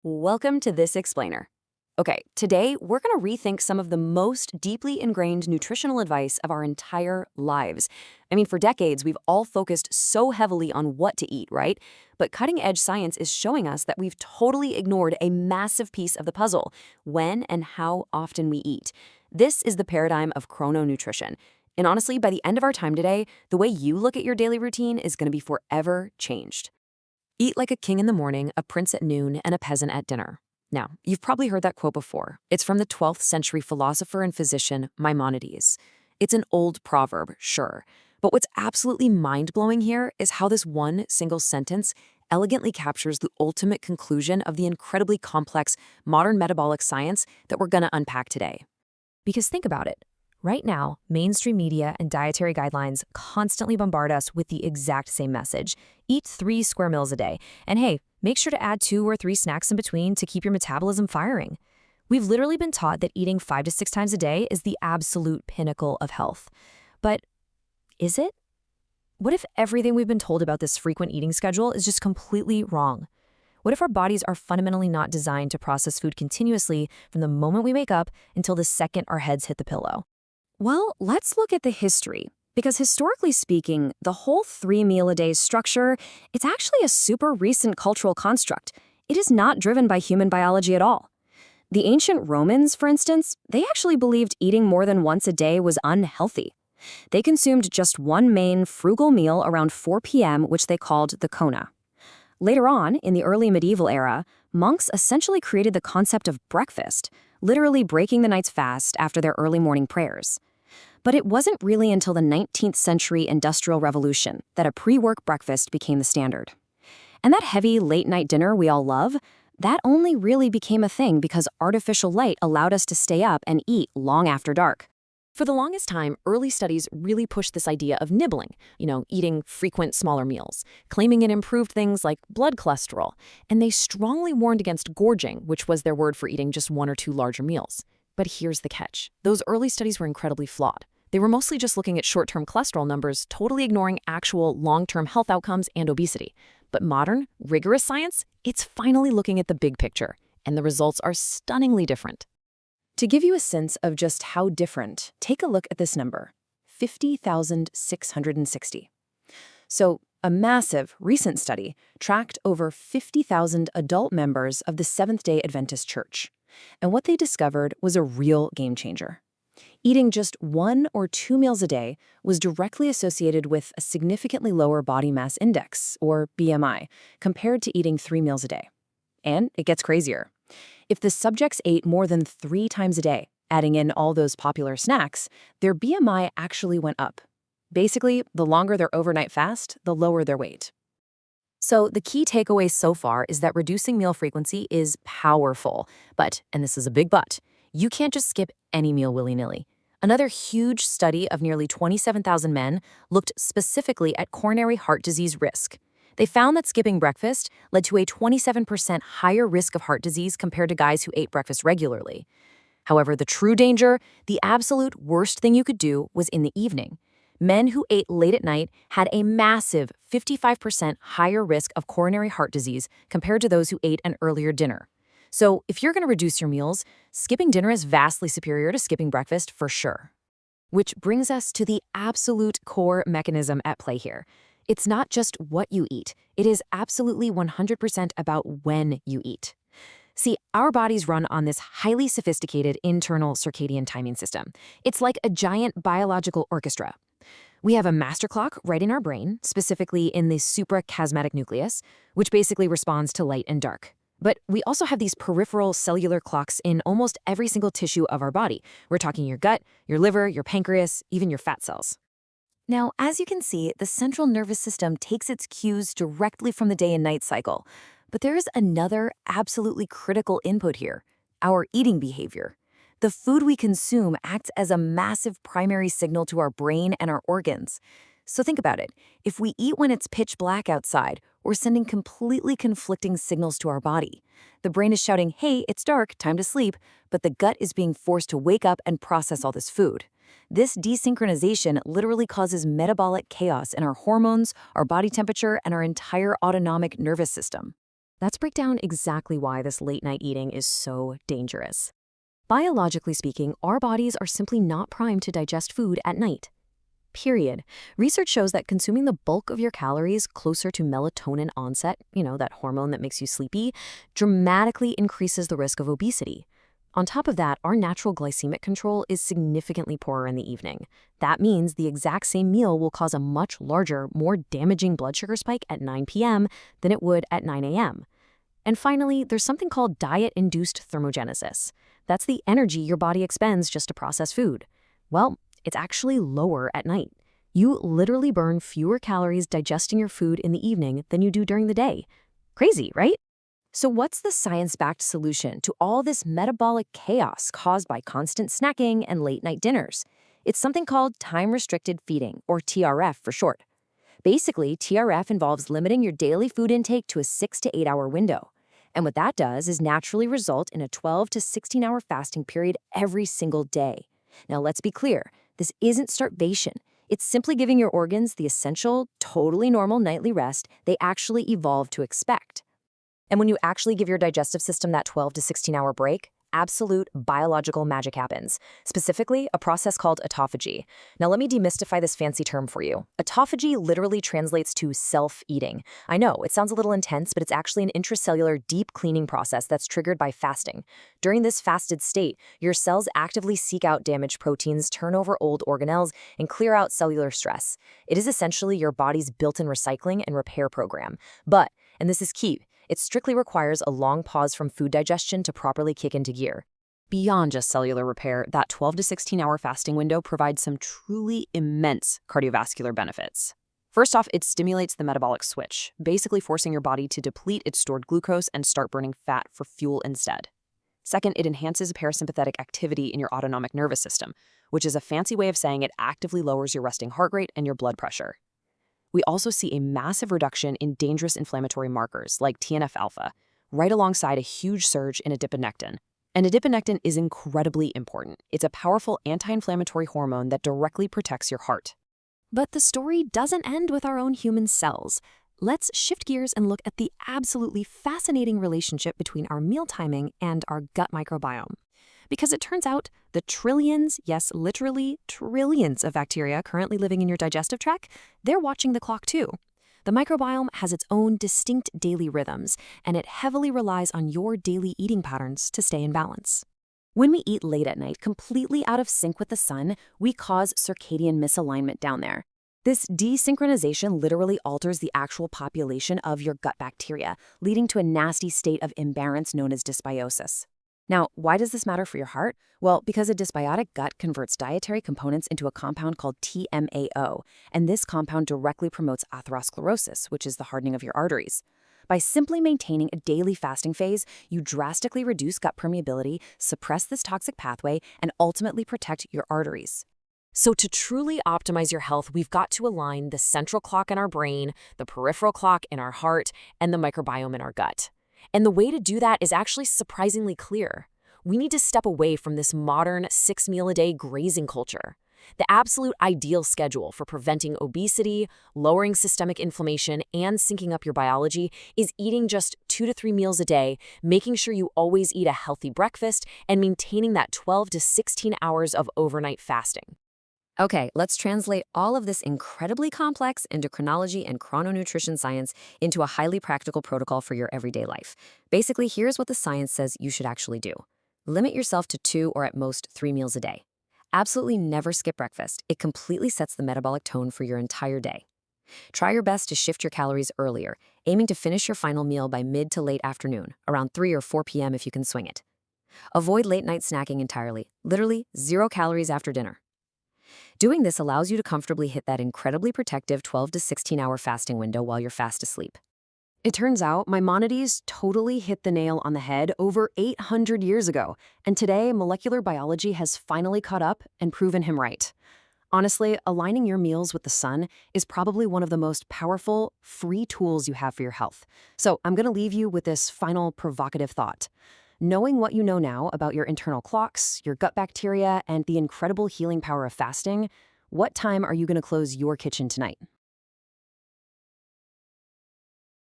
Welcome to This Explainer. Okay, today we're going to rethink some of the most deeply ingrained nutritional advice of our entire lives. For decades, we've all focused so heavily on what to eat, right? But cutting-edge science is showing us that we've totally ignored a massive piece of the puzzle: when and how often we eat. This is the paradigm of chrononutrition. And honestly, by the end of our time today, the way you look at your daily routine is going to be forever changed. Eat like a king in the morning, a prince at noon, and a peasant at dinner. Now, you've probably heard that quote before. It's from the 12th century philosopher and physician Maimonides. It's an old proverb, sure, but what's absolutely mind-blowing here is how this one single sentence elegantly captures the ultimate conclusion of the incredibly complex modern metabolic science that we're going to unpack today. Because think about it. Right now, mainstream media and dietary guidelines constantly bombard us with the exact same message: eat 3 square meals a day, and hey, make sure to add 2 or 3 snacks in between to keep your metabolism firing. We've literally been taught that eating 5 to 6 times a day is the absolute pinnacle of health. But is it? What if everything we've been told about this frequent eating schedule is just completely wrong? What if our bodies are fundamentally not designed to process food continuously from the moment we wake up until the second our heads hit the pillow? Well, let's look at the history, because historically speaking, the whole 3-meal-a-day structure, it's actually a super recent cultural construct. It is not driven by human biology at all. The ancient Romans, for instance, they actually believed eating more than once a day was unhealthy. They consumed just one main frugal meal around 4 p.m., which they called the cona. Later on, in the early medieval era, monks essentially created the concept of breakfast, literally breaking the night's fast after their early morning prayers. But it wasn't really until the 19th century Industrial Revolution that a pre-work breakfast became the standard. And that heavy late-night dinner we all love, that only really became a thing because artificial light allowed us to stay up and eat long after dark. For the longest time, early studies really pushed this idea of nibbling, eating frequent smaller meals, claiming it improved things like blood cholesterol, and they strongly warned against gorging, which was their word for eating just 1 or 2 larger meals. But here's the catch. Those early studies were incredibly flawed. They were mostly just looking at short-term cholesterol numbers, totally ignoring actual long-term health outcomes and obesity. But modern, rigorous science, it's finally looking at the big picture, and the results are stunningly different. To give you a sense of just how different, take a look at this number: 50,660. So, a massive, recent study tracked over 50,000 adult members of the Seventh-day Adventist Church. And what they discovered was a real game changer. Eating just 1 or 2 meals a day was directly associated with a significantly lower body mass index, or BMI, compared to eating 3 meals a day. And it gets crazier. If the subjects ate more than 3 times a day, adding in all those popular snacks, their BMI actually went up. Basically, the longer their overnight fast, the lower their weight. So the key takeaway so far is that reducing meal frequency is powerful. But, and this is a big but, you can't just skip any meal willy-nilly. Another huge study of nearly 27,000 men looked specifically at coronary heart disease risk. They found that skipping breakfast led to a 27% higher risk of heart disease compared to guys who ate breakfast regularly. However, the true danger, the absolute worst thing you could do, was in the evening. Men who ate late at night had a massive 55% higher risk of coronary heart disease compared to those who ate an earlier dinner. So if you're going to reduce your meals, skipping dinner is vastly superior to skipping breakfast for sure. Which brings us to the absolute core mechanism at play here. It's not just what you eat. It is absolutely 100% about when you eat. See, our bodies run on this highly sophisticated internal circadian timing system. It's like a giant biological orchestra. We have a master clock right in our brain, specifically in the suprachiasmatic nucleus, which basically responds to light and dark. But we also have these peripheral cellular clocks in almost every single tissue of our body. We're talking your gut, your liver, your pancreas, even your fat cells. Now, as you can see, the central nervous system takes its cues directly from the day and night cycle. But there is another absolutely critical input here: our eating behavior. The food we consume acts as a massive primary signal to our brain and our organs. So think about it. If we eat when it's pitch black outside, we're sending completely conflicting signals to our body. The brain is shouting, "Hey, it's dark, time to sleep," but the gut is being forced to wake up and process all this food. This desynchronization literally causes metabolic chaos in our hormones, our body temperature, and our entire autonomic nervous system. Let's break down exactly why this late-night eating is so dangerous. Biologically speaking, our bodies are simply not primed to digest food at night. Period. Research shows that consuming the bulk of your calories closer to melatonin onset, that hormone that makes you sleepy, dramatically increases the risk of obesity. On top of that, our natural glycemic control is significantly poorer in the evening. That means the exact same meal will cause a much larger, more damaging blood sugar spike at 9 p.m. than it would at 9 a.m. And finally, there's something called diet-induced thermogenesis. That's the energy your body expends just to process food. Well, it's actually lower at night. You literally burn fewer calories digesting your food in the evening than you do during the day. Crazy, right? So what's the science-backed solution to all this metabolic chaos caused by constant snacking and late-night dinners? It's something called time-restricted feeding, or TRF for short. Basically, TRF involves limiting your daily food intake to a 6 to 8 hour window. And what that does is naturally result in a 12 to 16 hour fasting period every single day. Now, let's be clear, this isn't starvation. It's simply giving your organs the essential, totally normal nightly rest they actually evolved to expect. And when you actually give your digestive system that 12 to 16 hour break, absolute biological magic happens, specifically a process called autophagy. Now let me demystify this fancy term for you. Autophagy literally translates to self-eating. I know, it sounds a little intense, but it's actually an intracellular deep cleaning process that's triggered by fasting. During this fasted state, your cells actively seek out damaged proteins, turn over old organelles, and clear out cellular stress. It is essentially your body's built-in recycling and repair program. But, and this is key, it strictly requires a long pause from food digestion to properly kick into gear. Beyond just cellular repair, that 12 to 16-hour fasting window provides some truly immense cardiovascular benefits. First off, it stimulates the metabolic switch, basically forcing your body to deplete its stored glucose and start burning fat for fuel instead. Second, it enhances parasympathetic activity in your autonomic nervous system, which is a fancy way of saying it actively lowers your resting heart rate and your blood pressure. We also see a massive reduction in dangerous inflammatory markers like TNF-alpha, right alongside a huge surge in adiponectin. And adiponectin is incredibly important. It's a powerful anti-inflammatory hormone that directly protects your heart. But the story doesn't end with our own human cells. Let's shift gears and look at the absolutely fascinating relationship between our meal timing and our gut microbiome. Because it turns out the trillions, yes, literally trillions of bacteria currently living in your digestive tract, they're watching the clock too. The microbiome has its own distinct daily rhythms, and it heavily relies on your daily eating patterns to stay in balance. When we eat late at night, completely out of sync with the sun, we cause circadian misalignment down there. This desynchronization literally alters the actual population of your gut bacteria, leading to a nasty state of imbalance known as dysbiosis. Now, why does this matter for your heart? Well, because a dysbiotic gut converts dietary components into a compound called TMAO, and this compound directly promotes atherosclerosis, which is the hardening of your arteries. By simply maintaining a daily fasting phase, you drastically reduce gut permeability, suppress this toxic pathway, and ultimately protect your arteries. So to truly optimize your health, we've got to align the central clock in our brain, the peripheral clock in our heart, and the microbiome in our gut. And the way to do that is actually surprisingly clear. We need to step away from this modern 6-meal-a-day grazing culture. The absolute ideal schedule for preventing obesity, lowering systemic inflammation, and syncing up your biology is eating just 2 to 3 meals a day, making sure you always eat a healthy breakfast, and maintaining that 12 to 16 hours of overnight fasting. Okay, let's translate all of this incredibly complex endocrinology and chrononutrition science into a highly practical protocol for your everyday life. Basically, here's what the science says you should actually do. Limit yourself to 2 or at most 3 meals a day. Absolutely never skip breakfast. It completely sets the metabolic tone for your entire day. Try your best to shift your calories earlier, aiming to finish your final meal by mid to late afternoon, around 3 or 4 p.m. if you can swing it. Avoid late-night snacking entirely, literally 0 calories after dinner. Doing this allows you to comfortably hit that incredibly protective 12 to 16-hour fasting window while you're fast asleep. It turns out Maimonides totally hit the nail on the head over 800 years ago, and today molecular biology has finally caught up and proven him right. Honestly, aligning your meals with the sun is probably one of the most powerful, free tools you have for your health. So I'm going to leave you with this final provocative thought. Knowing what you know now about your internal clocks, your gut bacteria, and the incredible healing power of fasting, what time are you going to close your kitchen tonight?